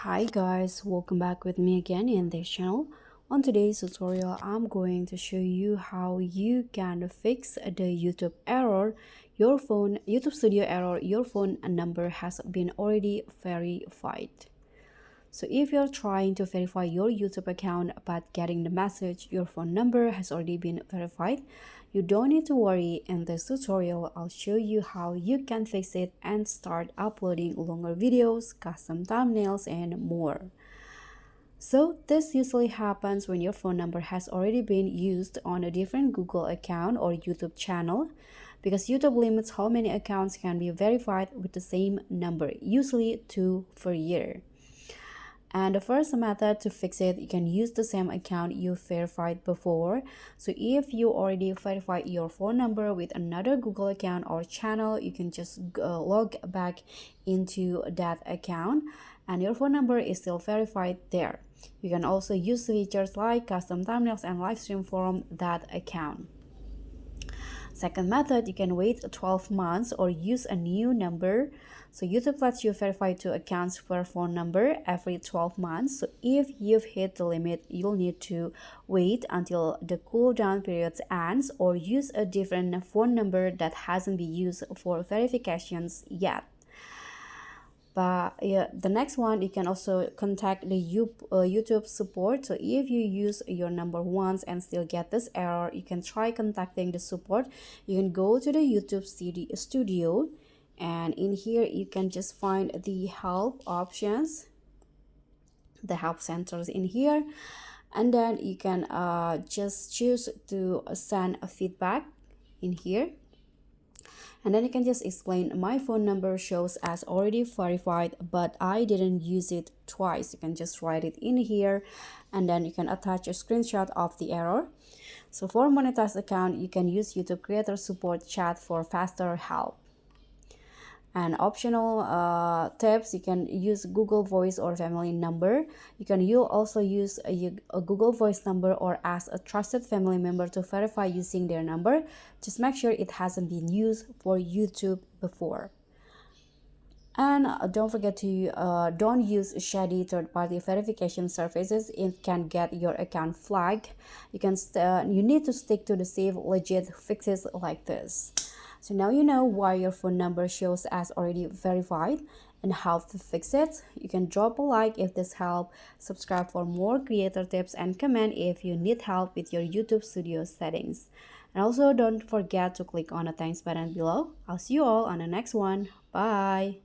Hi guys, welcome back with me again in this channel. On today's tutorial, I'm going to show you how you can fix the YouTube error. Your phone, YouTube Studio error, your phone number has been already verified. So if you're trying to verify your YouTube account but getting the message your phone number has already been verified, you don't need to worry. In this tutorial, I'll show you how you can fix it and start uploading longer videos, custom thumbnails, and more. So this usually happens when your phone number has already been used on a different Google account or YouTube channel, because YouTube limits how many accounts can be verified with the same number, usually 2 per year. And the first method to fix it, you can use the same account you verified before. So if you already verified your phone number with another Google account or channel, you can just log back into that account and your phone number is still verified there. You can also use features like custom thumbnails and live stream from that account. Second method, you can wait 12 months or use a new number. So YouTube lets you verify 2 accounts per phone number every 12 months. So if you've hit the limit, you'll need to wait until the cooldown period ends or use a different phone number that hasn't been used for verifications yet. But yeah, the next one, you can also contact the YouTube support. So if you use your number once and still get this error, you can try contacting the support. You can go to the YouTube studio, and in here you can just find the help options, the help centers in here, and then you can just choose to send a feedback in here. And then you can just explain, my phone number shows as already verified, but I didn't use it twice. You can just write it in here, and then you can attach a screenshot of the error. So for monetized account, you can use YouTube creator support chat for faster help. And optional tips, you can use Google Voice or family number. You also use a Google Voice number or ask a trusted family member to verify using their number. Just make sure it hasn't been used for YouTube before. And don't forget to don't use shady third-party verification services. It can get your account flagged. You need to stick to the safe, legit fixes like this. So now you know why your phone number shows as already verified and how to fix it. You can drop a like if this helped, subscribe for more creator tips, and comment if you need help with your YouTube Studio settings. And also don't forget to click on the thanks button below. I'll see you all on the next one. Bye.